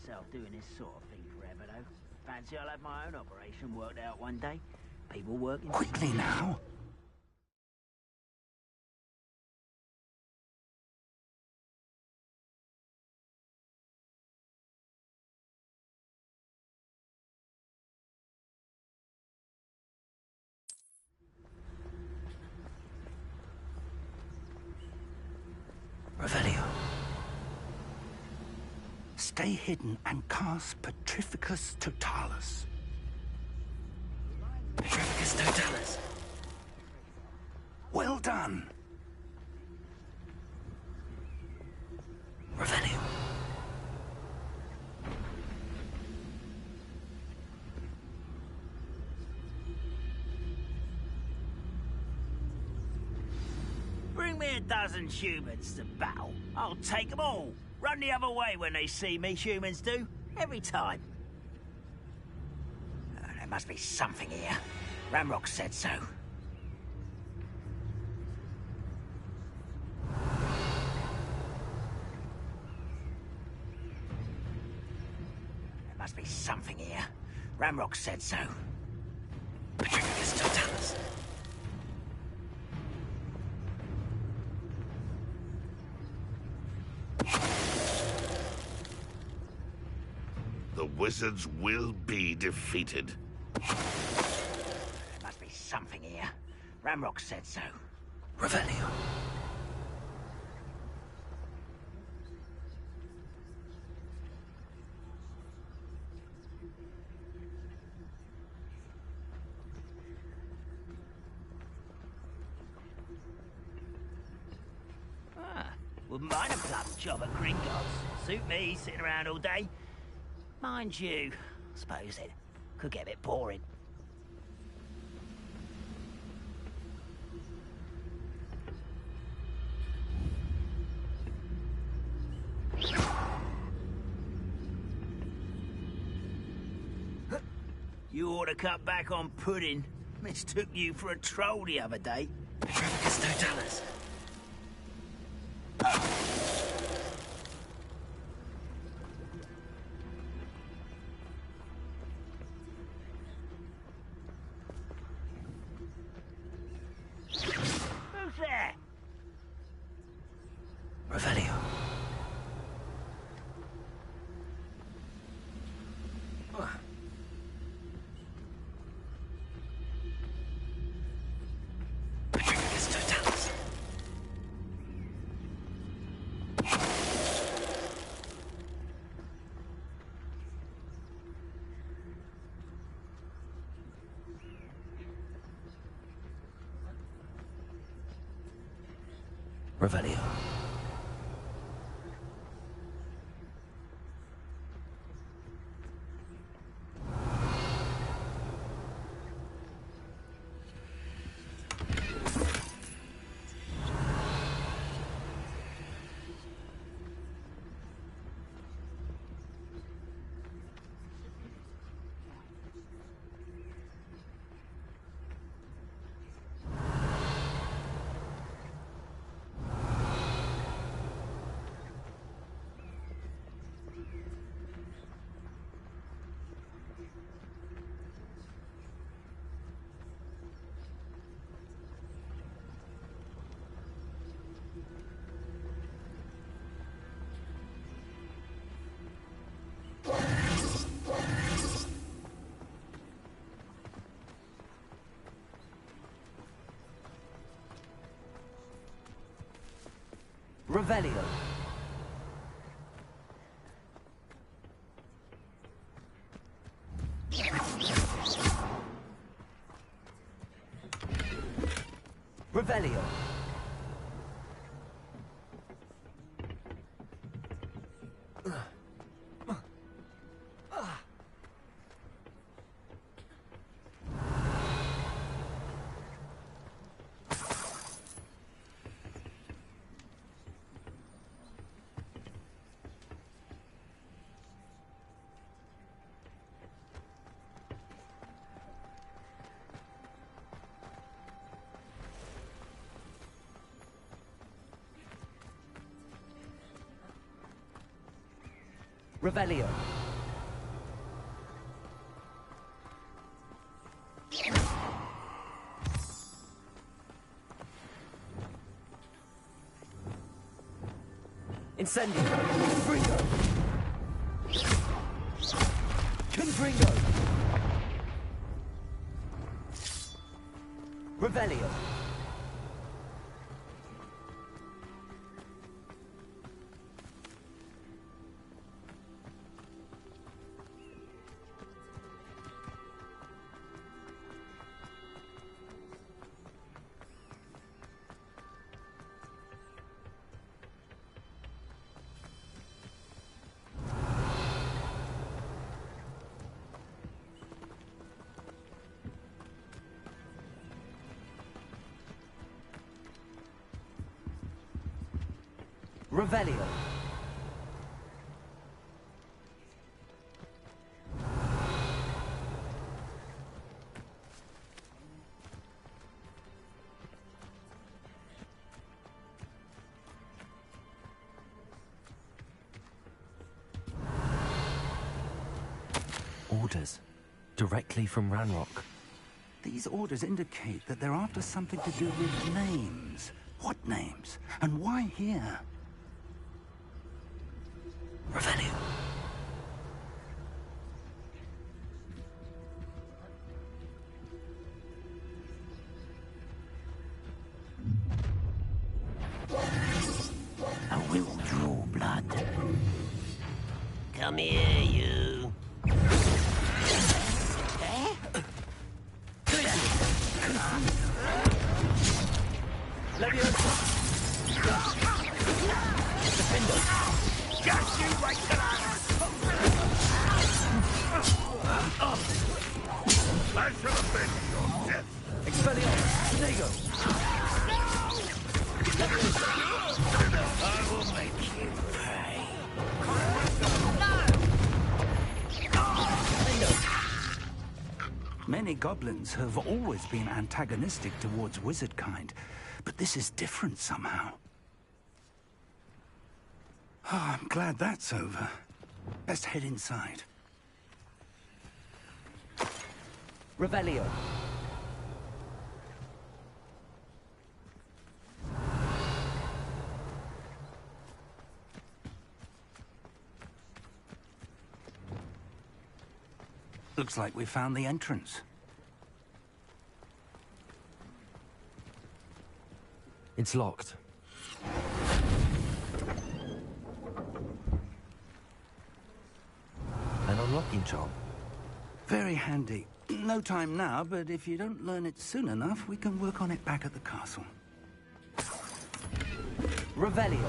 myself doing this sort of thing forever, though. Fancy I'll have my own operation worked out one day. People working... Quickly now! Revelio. Stay hidden and cast Petrificus Totalis. Petrificus Totalis. Well done. Revelio. Bring me a dozen humans to battle. I'll take them all. Run the other way when they see me, humans do. Every time. There must be something here. Ramrock said so. There must be something here. Ramrock said so. Petrificus Totalis. The wizards will be defeated. There must be something here. Ramrock said so. Revelio. Wouldn't mind a plum job at Gringotts. Suit me, sitting around all day. Mind you, I suppose it could get a bit boring. You ought to cut back on pudding. Mistook you for a troll the other day. Petrificus Totalis. Who's there? Revelio. Petrificus Totalis. Revelio. Revelio. Revelio. Revelio. Incendio! Confringo! Confringo! Revelio! Revelio. Orders. Directly from Ranrock. These orders indicate that they're after something to do with names. What names? And why here? Revelio. I will draw blood. Come here, you. Just you wait till I shall avenge your death. Expelliarmus. Nego. I will make you pay. Many goblins have always been antagonistic towards wizard kind, but this is different somehow. Oh, I'm glad that's over. Best head inside. Revelio. Looks like we found the entrance. It's locked. An unlocking charm. Very handy. No time now, but if you don't learn it soon enough, we can work on it back at the castle. Revelio.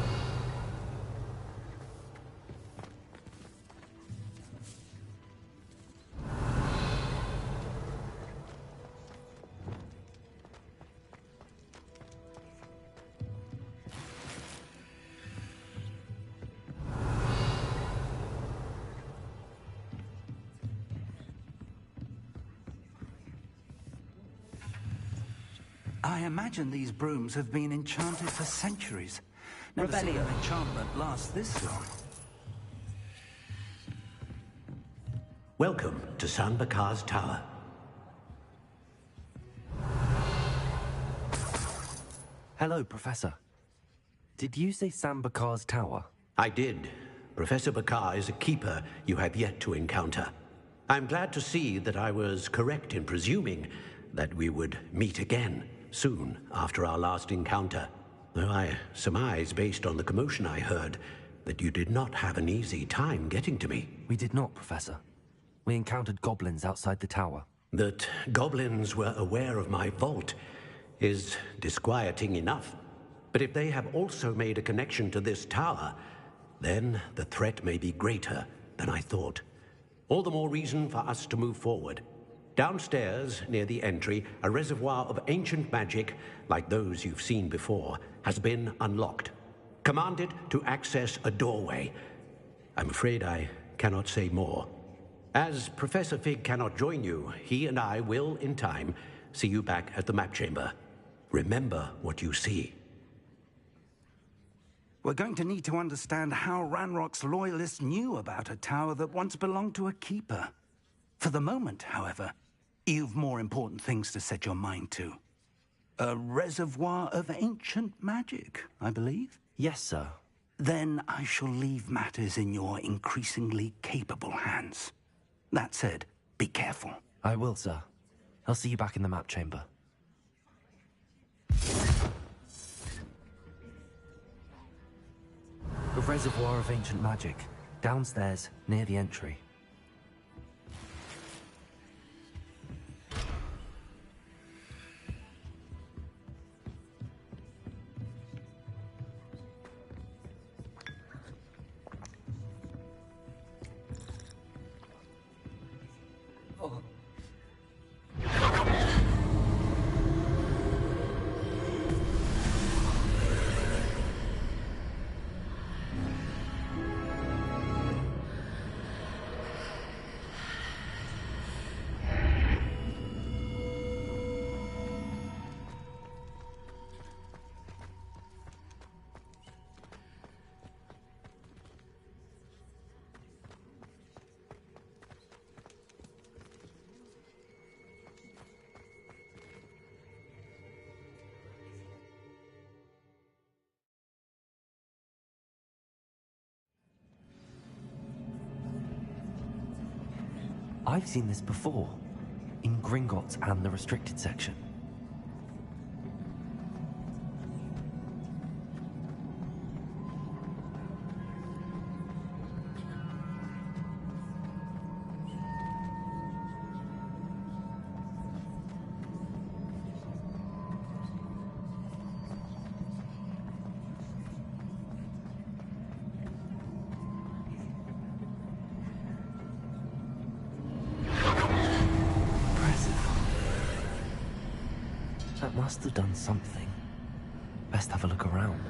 I imagine these brooms have been enchanted for centuries. Never seen an enchantment last this long. Welcome to San Bakar's Tower. Hello, Professor. Did you say San Bakar's Tower? I did. Professor Bakar is a keeper you have yet to encounter. I'm glad to see that I was correct in presuming that we would meet again soon after our last encounter. Though I surmise, based on the commotion I heard, that you did not have an easy time getting to me. We did not, Professor. We encountered goblins outside the tower. That goblins were aware of my vault is disquieting enough. But if they have also made a connection to this tower, then the threat may be greater than I thought. All the more reason for us to move forward. Downstairs, near the entry, a reservoir of ancient magic, like those you've seen before, has been unlocked. Commanded to access a doorway. I'm afraid I cannot say more. As Professor Fig cannot join you, he and I will, in time, see you back at the map chamber. Remember what you see. We're going to need to understand how Ranrock's loyalists knew about a tower that once belonged to a keeper. For the moment, however, you've more important things to set your mind to. A reservoir of ancient magic, I believe? Yes, sir. then I shall leave matters in your increasingly capable hands. That said, be careful. I will, sir. I'll see you back in the map chamber. A reservoir of ancient magic, downstairs, near the entry. I've seen this before, in Gringotts and the restricted section. That must have done something. Best have a look around.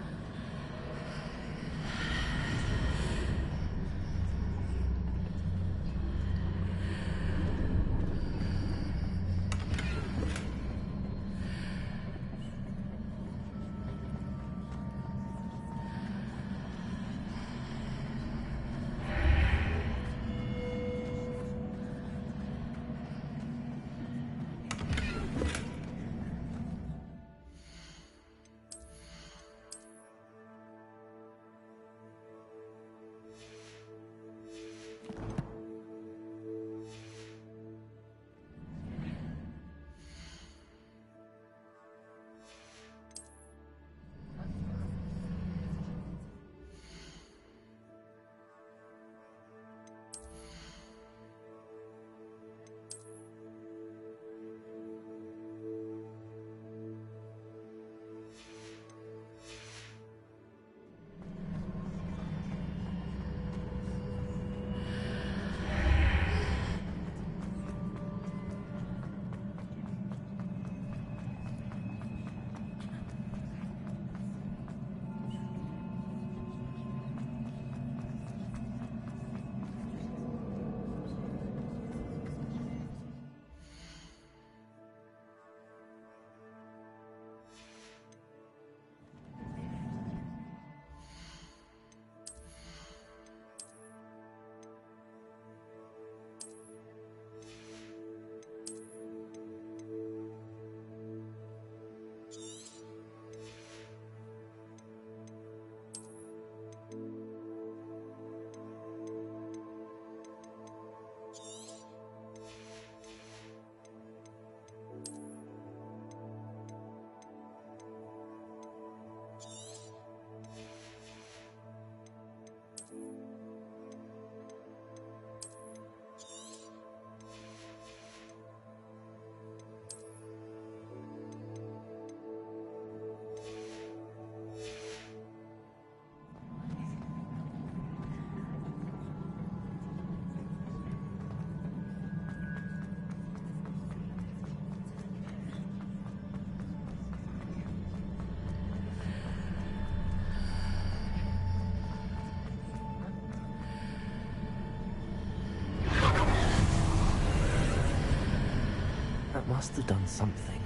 That must have done something.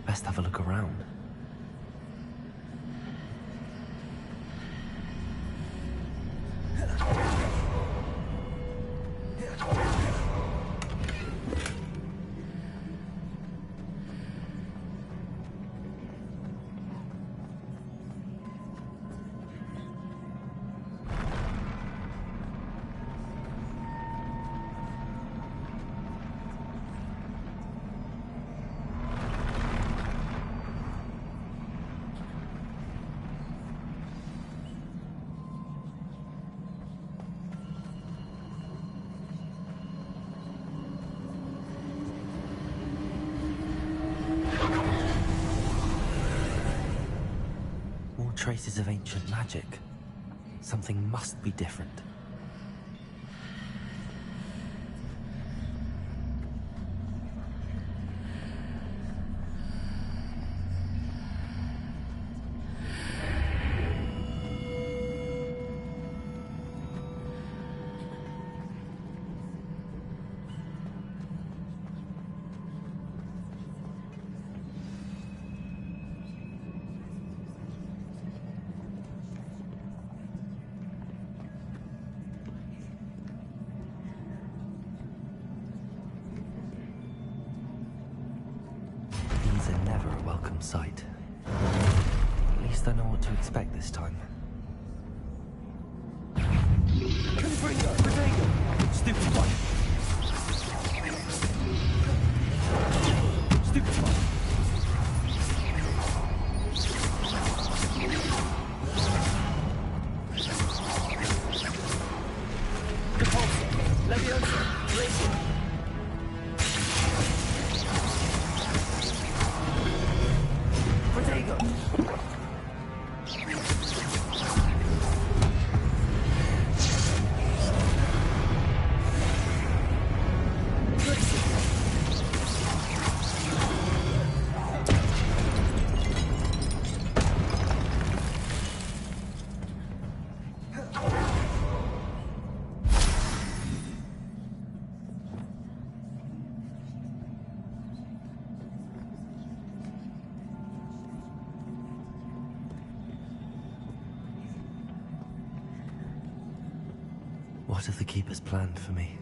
Best have a look around. traces of ancient magic. Something must be different. Never a welcome sight. At least I know what to expect this time. Confringo! Potato! Stupid one! Stupid one! Repulsor! Leviosa! Glacier! Potato! What have the Keepers planned for me?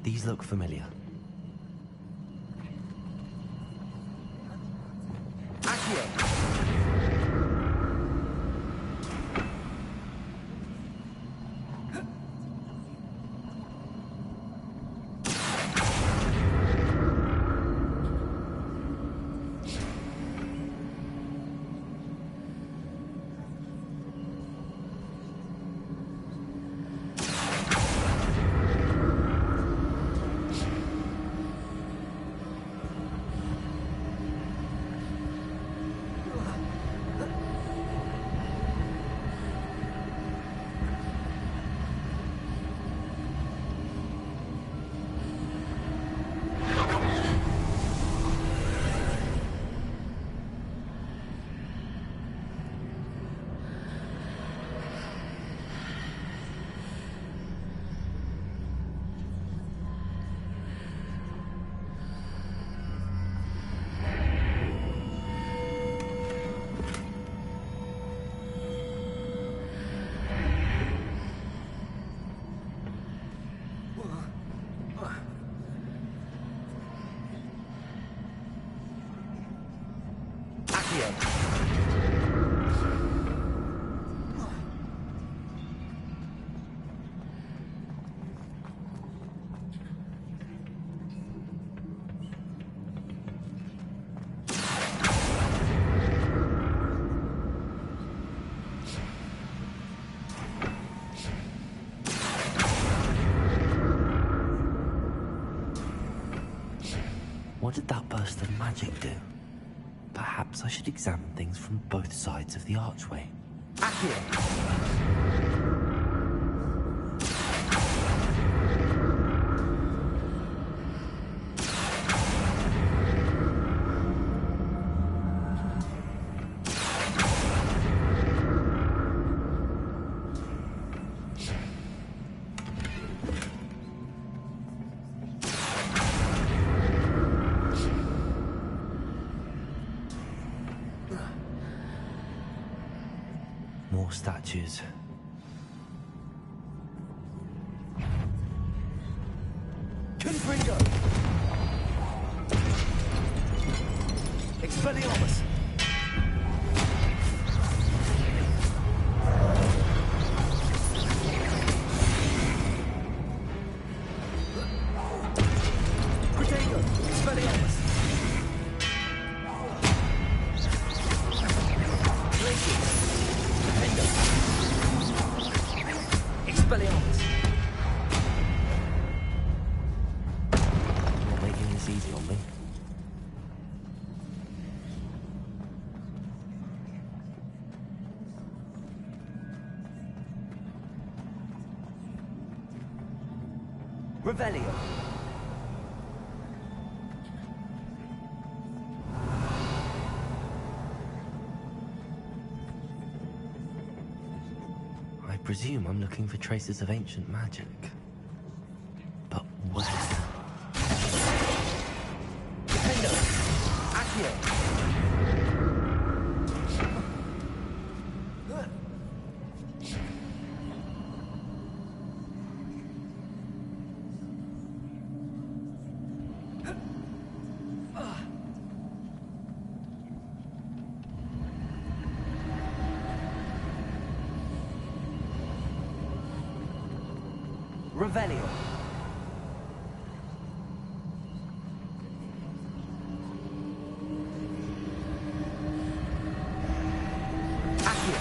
These look familiar. What did that burst of magic do? Perhaps I should examine things from both sides of the archway. More statues. Confringo! Expelliarmus! Protego! Expelliarmus! Glacius! Defendo! Expelliarmus! You're making this easy on me. Revelio! I presume I'm looking for traces of ancient magic. But where? Defendo! Accio! Revelio! Accio!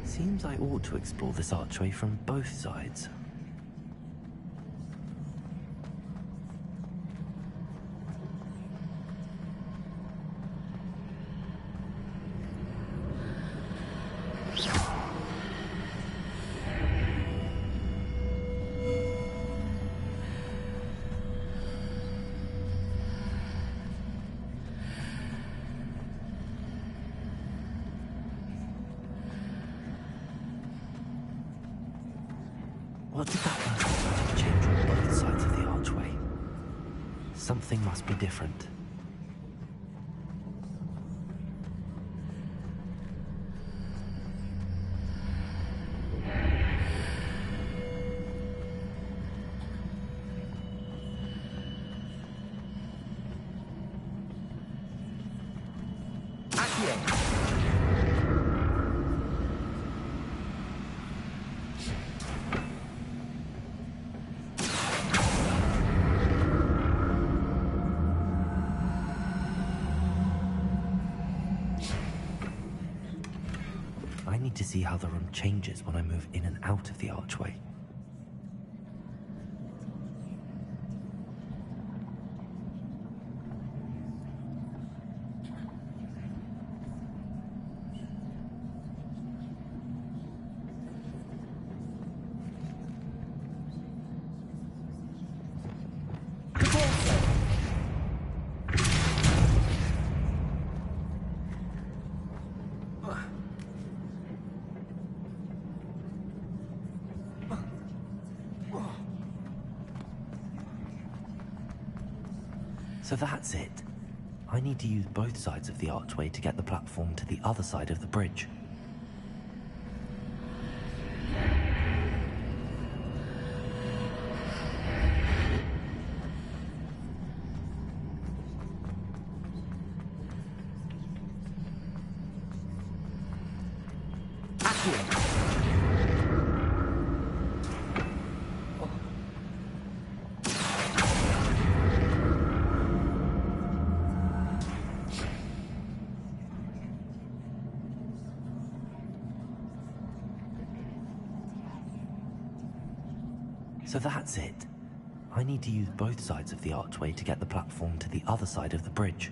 Seems I ought to explore this archway from both sides. What did that burst of magic change on both sides of the archway? Something must be different. Accio! I need to see how the room changes when I move in and out of the archway. So that's it. I need to use both sides of the archway to get the platform to the other side of the bridge. So that's it. I need to use both sides of the archway to get the platform to the other side of the bridge.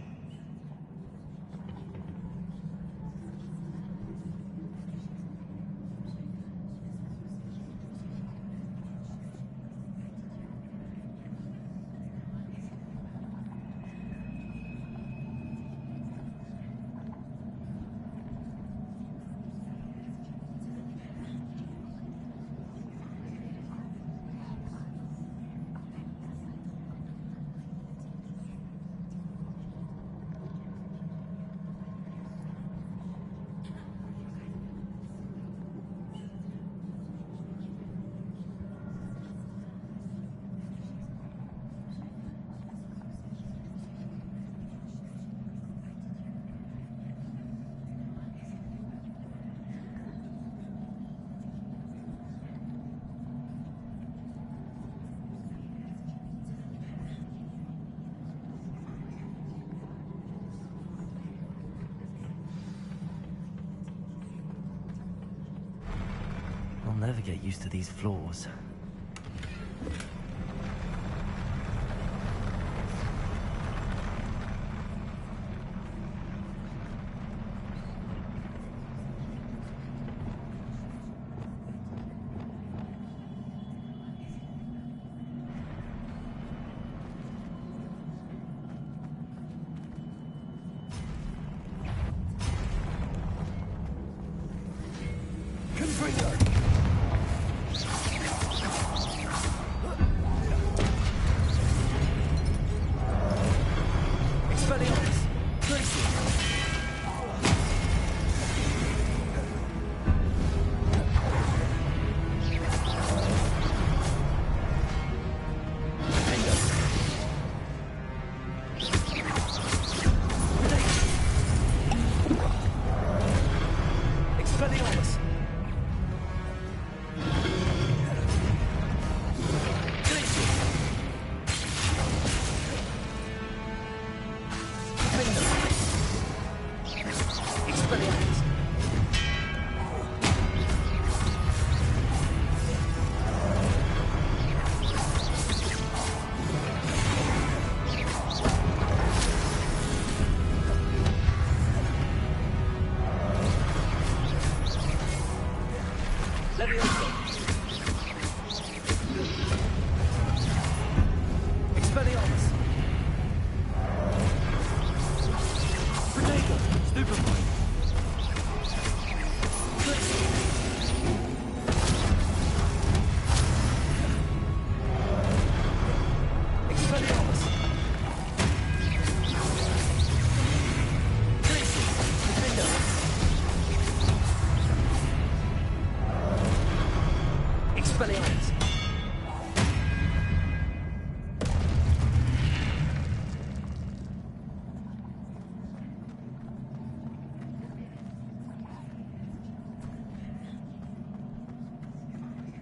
never get used to these floors.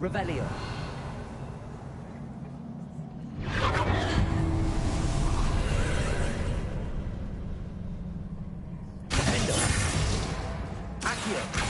Revelio. Defendo. Accio.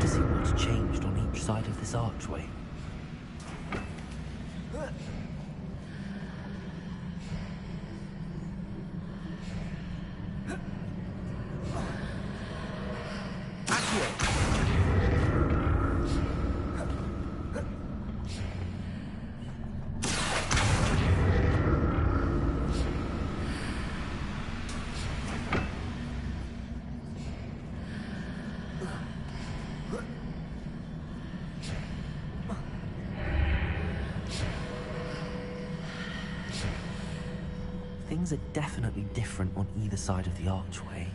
To see what's changed on each side of this archway. Things are definitely different on either side of the archway.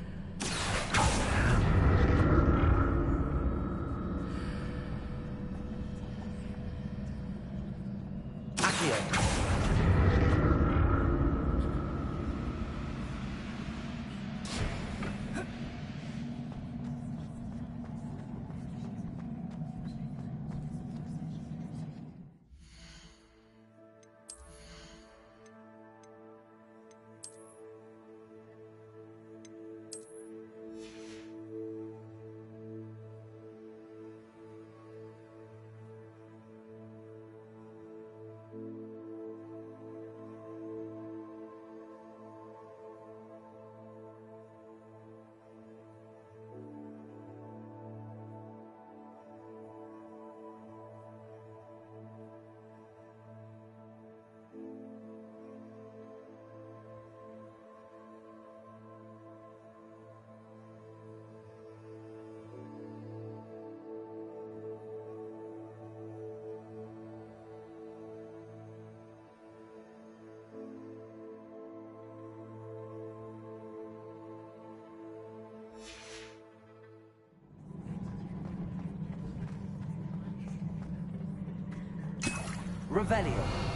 Revelio.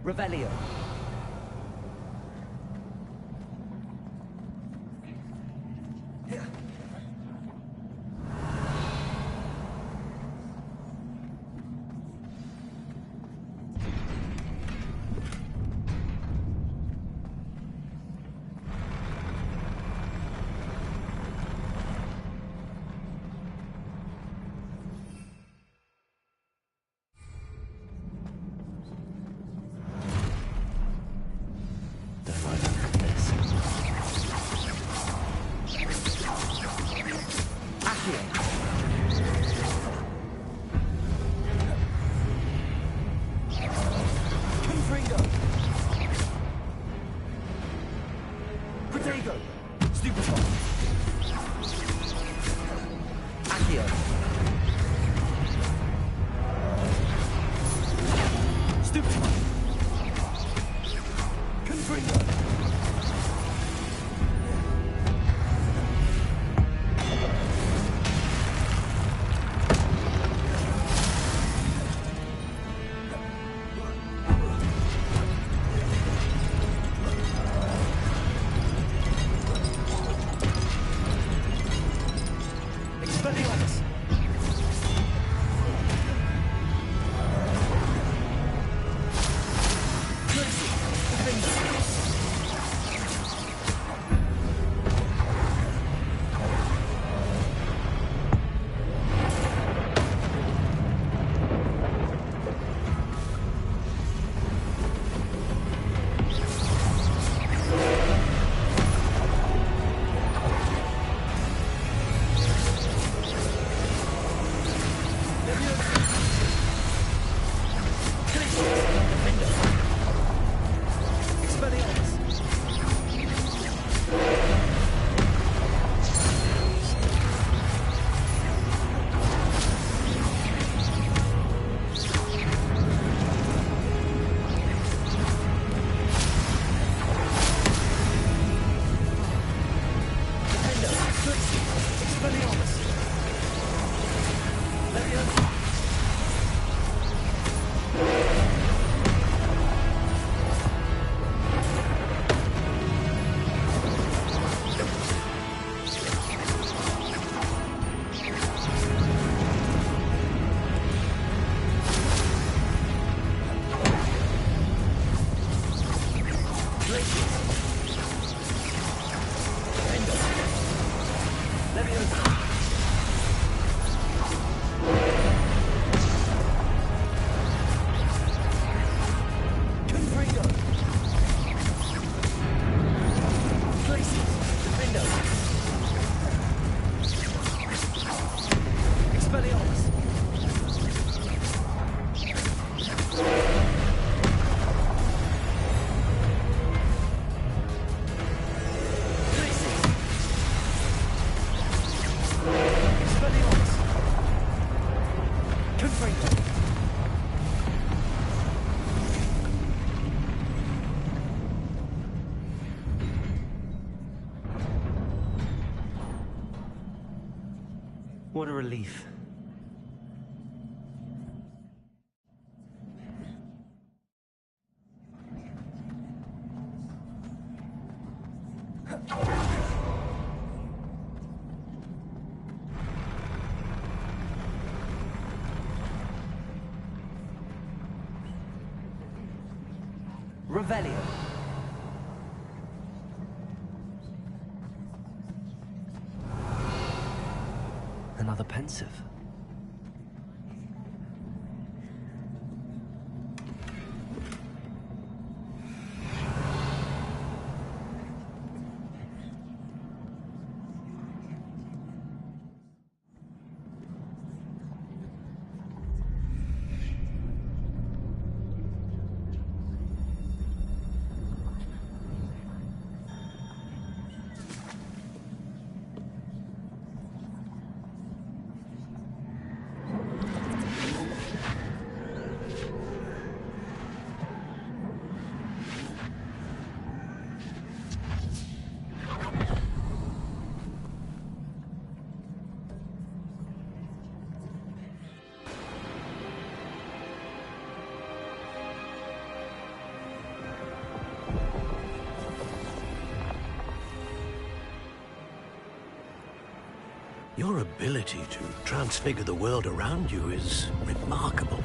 Revelio. What a relief. Revelio. Another pensive. Your ability to transfigure the world around you is remarkable.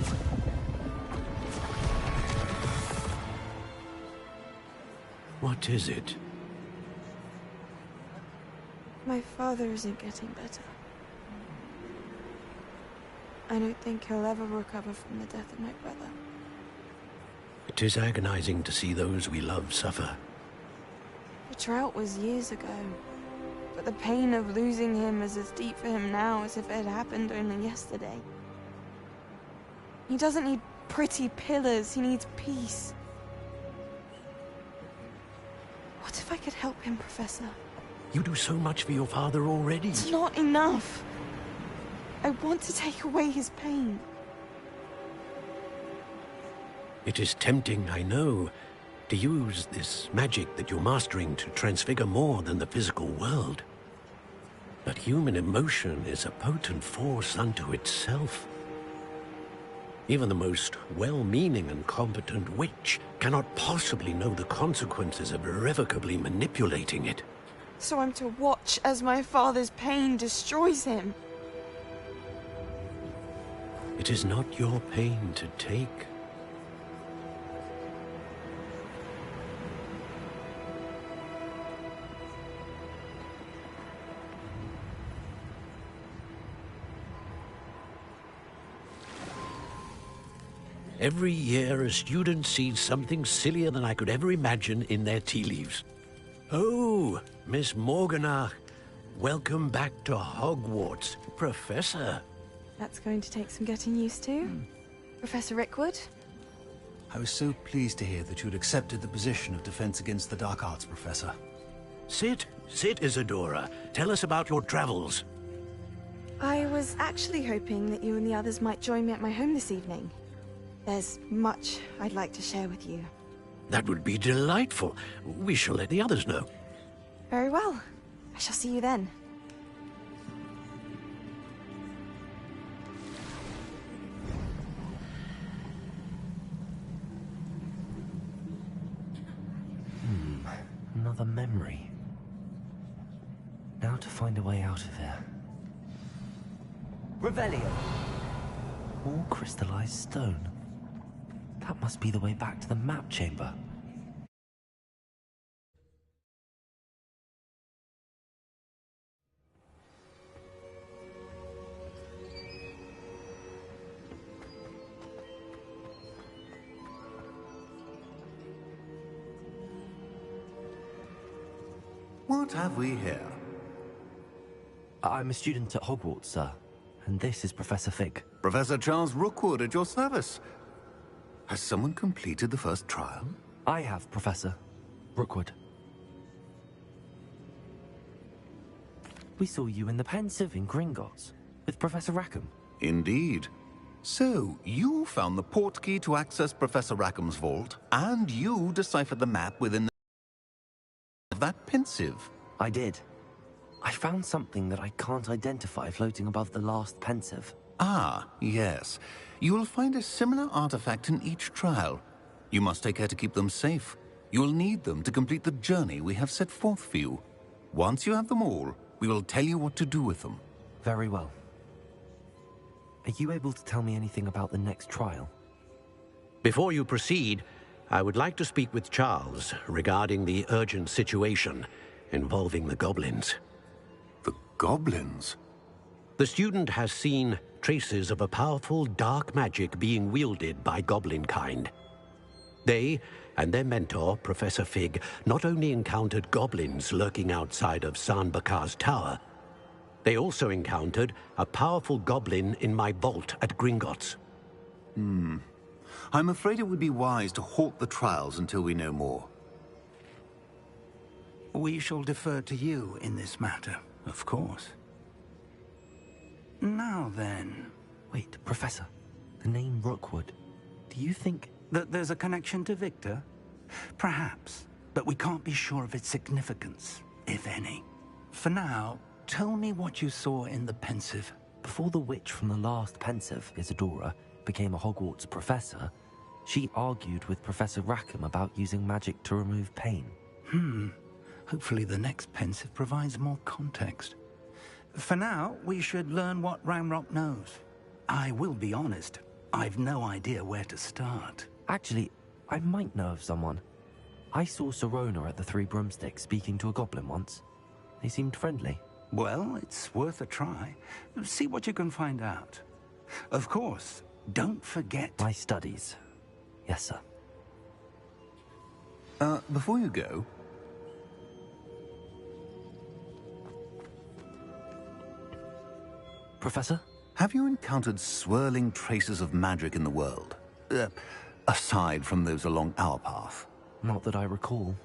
What is it? My father isn't getting better. I don't think he'll ever recover from the death of my brother. It is agonizing to see those we love suffer. The drought was years ago, but the pain of losing him is as deep for him now as if it had happened only yesterday. He doesn't need pretty pillars, he needs peace. What if I could help him, Professor? You do so much for your father already. It's not enough. I want to take away his pain. It is tempting, I know, to use this magic that you're mastering to transfigure more than the physical world. But human emotion is a potent force unto itself. Even the most well-meaning and competent witch cannot possibly know the consequences of irrevocably manipulating it. So I'm to watch as my father's pain destroys him. It is not your pain to take. Every year, a student sees something sillier than I could ever imagine in their tea leaves. Oh, Miss Morganach, welcome back to Hogwarts, Professor. That's going to take some getting used to. Professor Rickwood? I was so pleased to hear that you'd accepted the position of Defense Against the Dark Arts, Professor. Sit, Isadora. Tell us about your travels. I was actually hoping that you and the others might join me at my home this evening. There's much I'd like to share with you. That would be delightful. We shall let the others know. Very well. I shall see you then. Another memory. Now to find a way out of here. Revelio. More crystallized stone. That must be the way back to the map chamber. What have we here? I'm a student at Hogwarts, sir. And this is Professor Fig. Professor Charles Rookwood at your service. Has someone completed the first trial? I have, Professor Rookwood. We saw you in the Pensive in Gringotts with Professor Rackham. Indeed. So, you found the portkey to access Professor Rackham's vault, and you deciphered the map within that Pensive. I did. I found something that I can't identify floating above the last Pensive. Ah, yes. You will find a similar artifact in each trial. You must take care to keep them safe. You will need them to complete the journey we have set forth for you. Once you have them all, we will tell you what to do with them. Very well. Are you able to tell me anything about the next trial? Before you proceed, I would like to speak with Charles regarding the urgent situation involving the goblins. The goblins? The student has seen traces of a powerful dark magic being wielded by goblin kind. They and their mentor, Professor Fig, not only encountered goblins lurking outside of San Bakar's tower, they also encountered a powerful goblin in my vault at Gringotts. I'm afraid it would be wise to halt the trials until we know more. We shall defer to you in this matter, of course. Now then... Wait, Professor. The name Rookwood. Do you think... that there's a connection to Victor? Perhaps, but we can't be sure of its significance, if any. For now, tell me what you saw in the Pensive. Before the witch from the last Pensive, Isadora, became a Hogwarts professor, she argued with Professor Rackham about using magic to remove pain. Hopefully the next Pensive provides more context. For now, we should learn what Ranrock knows. I will be honest, I've no idea where to start. Actually, I might know of someone. I saw Sirona at the Three Broomsticks speaking to a goblin once. They seemed friendly. Well, it's worth a try. See what you can find out. Of course, don't forget... My studies. Yes, sir. Before you go... Professor? Have you encountered swirling traces of magic in the world? Aside from those along our path? Not that I recall.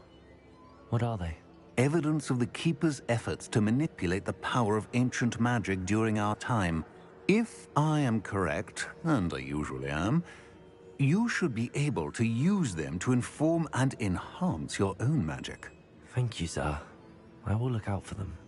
What are they? Evidence of the Keeper's efforts to manipulate the power of ancient magic during our time. If I am correct, and I usually am, you should be able to use them to inform and enhance your own magic. Thank you, sir. I will look out for them.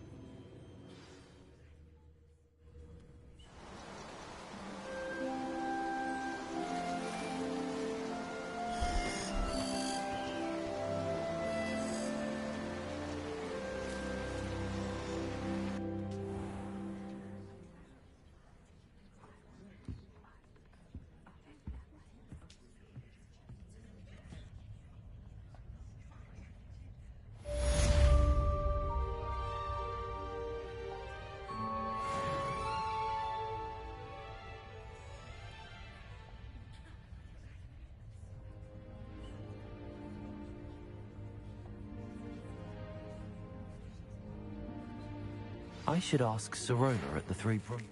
I should ask Sirona at the Three Broomsticks.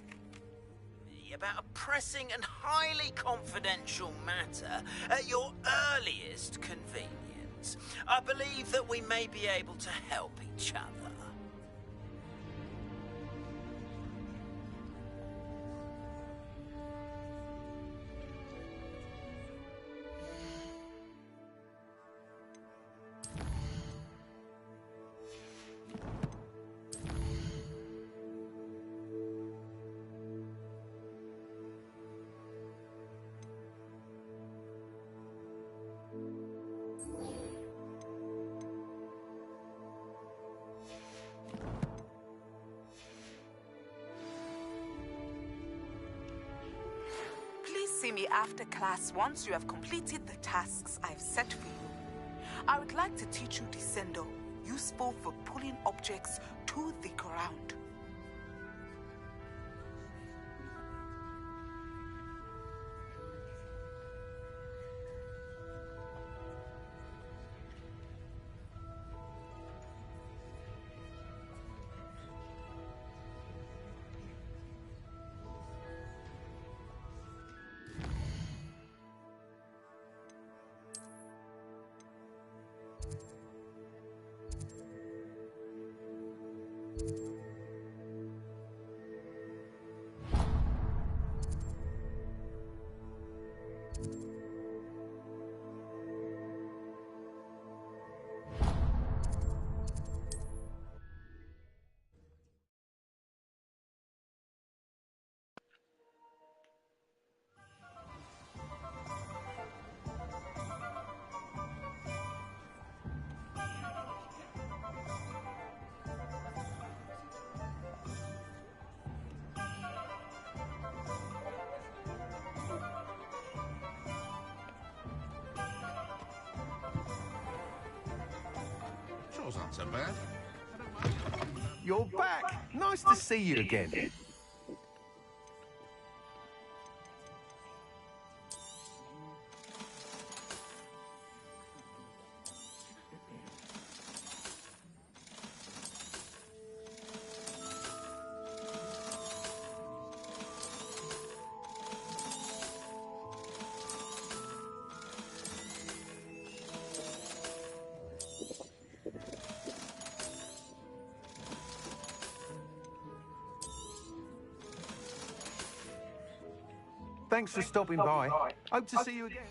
About a pressing and highly confidential matter at your earliest convenience. I believe that we may be able to help each other. See me after class once you have completed the tasks I've set for you. I would like to teach you Descendo, useful for pulling objects to the ground. Not so bad. You're back! Nice to see you again. Thanks for stopping by. Hope to see you again.